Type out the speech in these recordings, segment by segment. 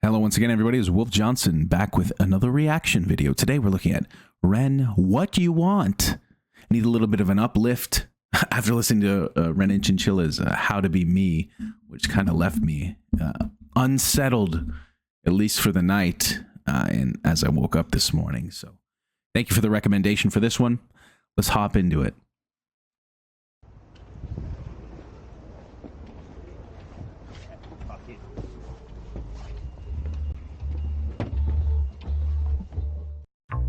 Hello once again, everybody. It's Wolf Johnson back with another reaction video. Today we're looking at Ren, What You Want. Need a little bit of an uplift after listening to Ren and Chinchilla's How to Be Me, which kind of left me unsettled, at least for the night, and as I woke up this morning. So thank you for the recommendation for this one. Let's hop into it.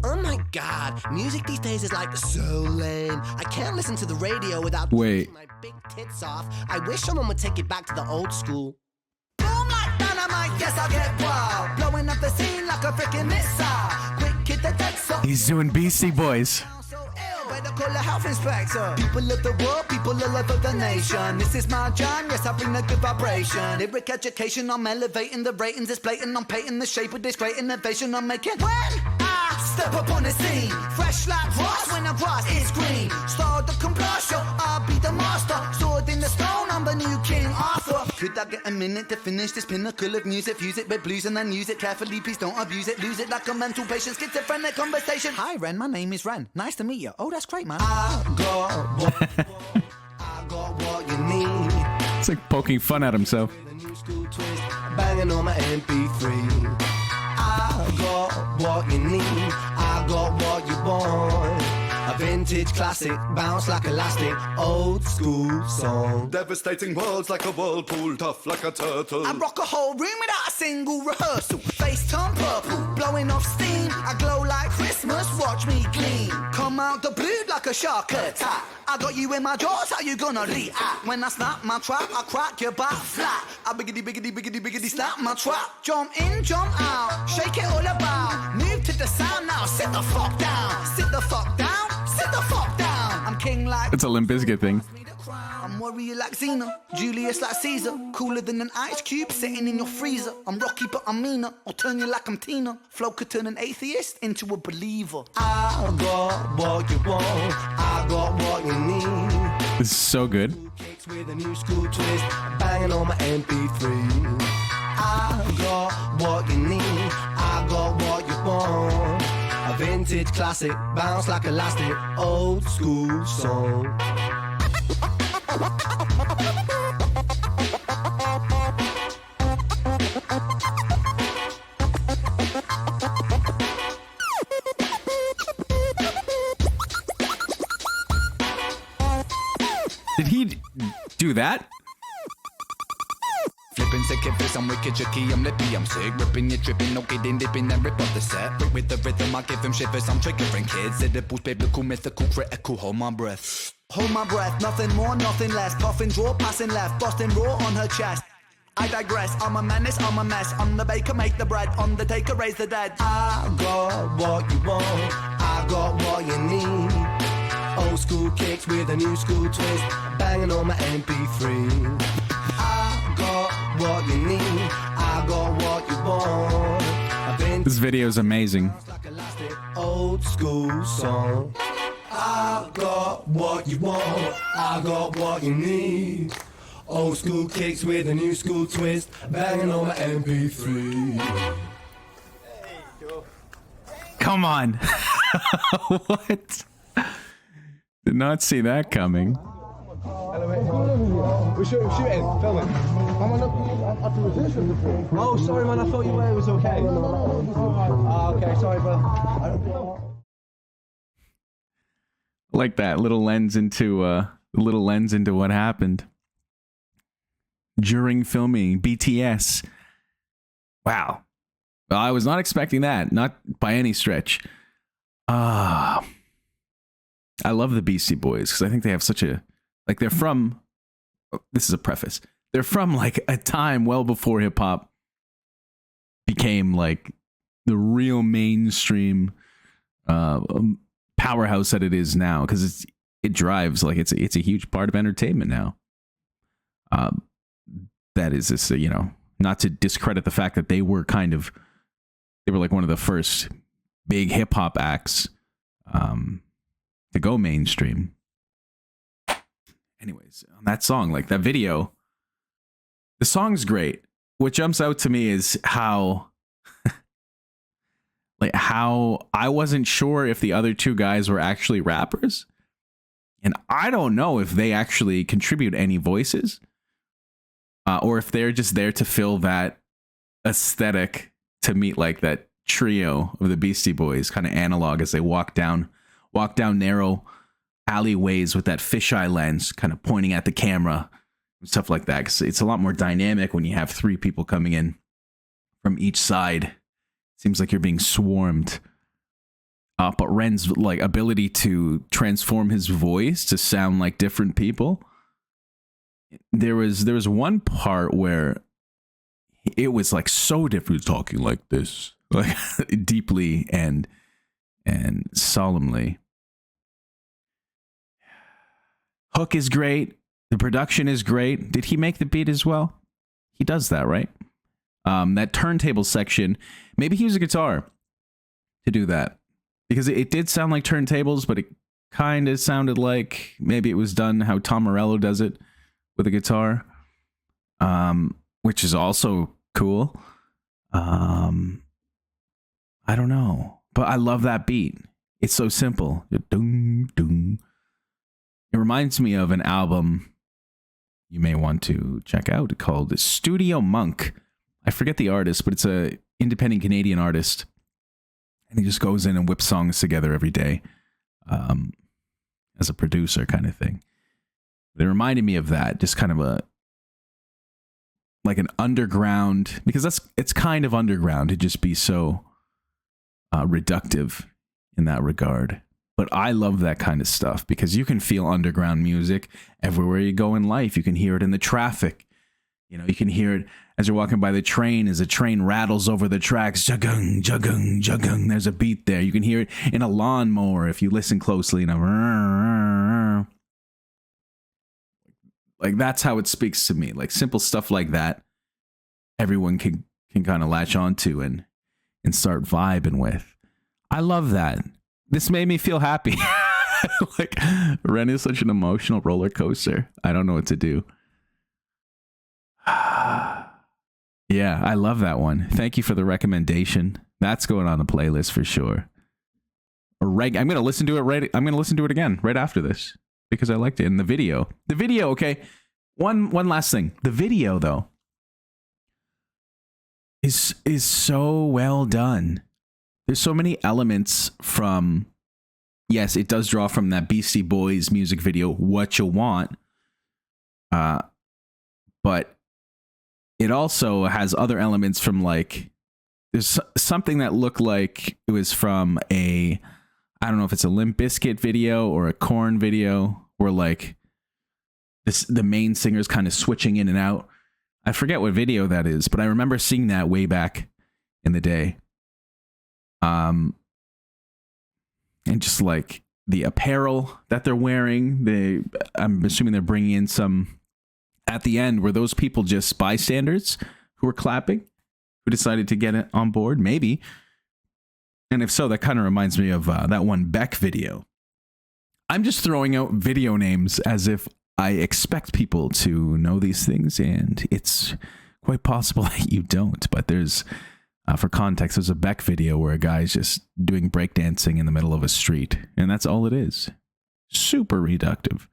Oh my god, music these days is like so lame. I can't listen to the radio without Wait. my big tits off. I wish someone would take it back to the old school. Boom like dynamite, yes I'll get wild. Blowing up the scene like a freaking missile. Quick kid the dead so He's doing Beastie Boys. so ill, better call the health inspector. People of the world, people of the nation. This is my jam, yes I bring the good vibration. Lyric education, I'm elevating the ratings, it's blatant. I'm painting the shape with this great innovation I'm making. When step up on the scene, fresh like Ross when I cross, it's green. Start the combustion, I'll be the master. Sword in the stone, I'm the new King Arthur. Could I get a minute to finish this pinnacle of music? Fuse it with blues and then use it carefully, please don't abuse it. Lose it like a mental patient, schizophrenic conversation. Hi Ren, my name is Ren. Nice to meet you. Oh, that's great, man. I got what you need. It's like poking fun at himself. The new school twist, banging on my MP3. I got what you need, I got what you want. A vintage classic, bounce like elastic, old school song. Devastating worlds like a whirlpool, tough like a turtle. I rock a whole room without a single rehearsal. Face turn purple, blowing off steam. I glow like Christmas, watch me gleam. Come out the blue like a shark attack. I got you in my jaws, how you gonna react? When I snap my trap, I crack your back flat. I biggity, biggity, biggity, biggity, snap my trap. Jump in, jump out, shake it all about. Move to the sound now, sit the fuck down. Sit the fuck down, sit the fuck down. I'm king like... It's a Limp Bizkit thing. I'm warrior like Xena, Julius like Caesar. Cooler than an ice cube sitting in your freezer. I'm Rocky but I'm meaner, I'll turn you like I'm Tina. Flow could turn an atheist into a believer. I got what you want, I got what you need. This is so good. Cakes with a new school twist, banging on my MP3. I got what you need, I got what you want. A vintage classic, bounce like elastic, old school song. Did he do that? Flipping sick if it's I'm wicked tricky, I'm lippy, I'm sick. Ripping you tripping, no kidding, dipping and rip off the set. But with the rhythm, I give them shivers, I'm triggering kids. Edibles, biblical, mythical, critical, hold my breath. Hold my breath, nothing more, nothing less. Puffing draw, passing left, busting raw on her chest. I digress, I'm a menace, I'm a mess. I'm the baker, make the bread, Undertaker, raise the dead. I got what you want, I got what you need. Old school kicks with a new school twist, banging on my MP3. I got what you need, I got what you want. This video is amazing. Like elastic, old school song. I got what you want, I got what you need. Old school kicks with a new school twist, banging on my MP3. Come on. What? Did not see that coming. We're shooting, filming. Oh, sorry, man. I thought you were. It was okay. Oh, okay. Sorry, bro. Like that little lens into what happened during filming BTS. Wow. Well, I was not expecting that, not by any stretch. I love the Beastie Boys because I think they have such a, like, they're from, this is a preface, they're from like a time well before hip hop became like the real mainstream powerhouse that it is now, because it drives, like, it's a huge part of entertainment now. That is this, you know, not to discredit the fact that they were like one of the first big hip hop acts to go mainstream. Anyways, on that song, like that video, the song's great. what jumps out to me is how how I wasn't sure if the other two guys were actually rappers. And I don't know if they actually contribute any voices or if they're just there to fill that aesthetic to meet like that trio of the Beastie Boys kind of analog as they walk down narrow alleyways with that fisheye lens kind of pointing at the camera and stuff like that. 'Cause it's a lot more dynamic when you have three people coming in from each side. Seems like you're being swarmed. But Ren's like ability to transform his voice to sound like different people. There was one part where it was like so different, talking like this, like deeply and solemnly. Hook is great. The production is great. Did he make the beat as well? He does that, right? That turntable section, maybe he used a guitar to do that because it did sound like turntables, but it kind of sounded like maybe it was done how Tom Morello does it with a guitar, which is also cool. I don't know, but I love that beat. It's so simple. Dung, dung. It reminds me of an album you may want to check out called Studio Monk. I forget the artist, but it's a independent Canadian artist. And he just goes in and whips songs together every day as a producer kind of thing. It reminded me of that, just kind of like an underground, because it's kind of underground to just be so reductive in that regard. But I love that kind of stuff because you can feel underground music everywhere you go in life. You can hear it in the traffic. You know, you can hear it as you're walking by the train, as the train rattles over the tracks. Jagung, jagung, jagung. There's a beat there. You can hear it in a lawnmower if you listen closely. You know, like that's how it speaks to me. Like simple stuff like that, everyone can kind of latch onto and start vibing with. I love that. This made me feel happy. Like Ren is such an emotional roller coaster. I don't know what to do. Yeah, I love that one. Thank you for the recommendation. That's going on the playlist for sure. I'm going to listen to it I'm going to listen to it again right after this because I liked it. And the video, okay. One last thing. The video though is so well done. There's so many elements from, yes, it does draw from that Beastie Boys music video, What You Want. But it also has other elements from like, there's something that looked like it was from I don't know if it's a Limp Bizkit video or a Korn video, where like the main singer's kind of switching in and out. I forget what video that is, but I remember seeing that way back in the day. And just like the apparel that they're wearing, I'm assuming they're bringing in some at the end. Were those people just bystanders who were clapping, who decided to get it on board? Maybe. And if so, that kind of reminds me of that one Beck video. I'm just throwing out video names as if I expect people to know these things, and it's quite possible that you don't. But there's, for context, there's a Beck video where a guy's just doing breakdancing in the middle of a street, and that's all it is. Super reductive.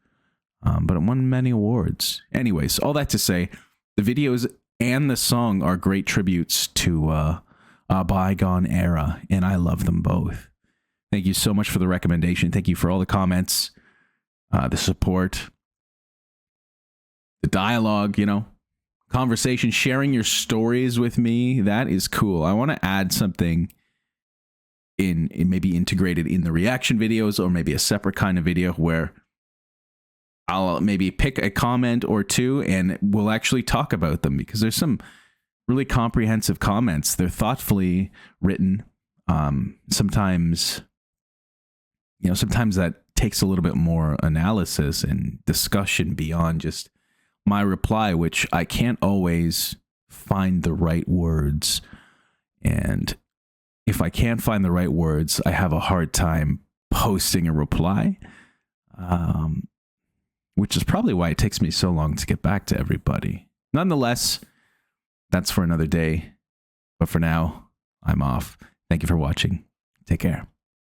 But it won many awards. Anyways, all that to say, the videos and the song are great tributes to a bygone era, and I love them both. Thank you so much for the recommendation. Thank you for all the comments, the support, the dialogue, conversation, sharing your stories with me. That is cool. I want to add something in maybe integrated in the reaction videos, or maybe a separate kind of video where I'll maybe pick a comment or two and we'll actually talk about them, because there's some really comprehensive comments. They're thoughtfully written. Sometimes that takes a little bit more analysis and discussion beyond just my reply, which I can't always find the right words. And if I can't find the right words, I have a hard time posting a reply. Which is probably why it takes me so long to get back to everybody. Nonetheless, that's for another day. But for now, I'm off. Thank you for watching. Take care.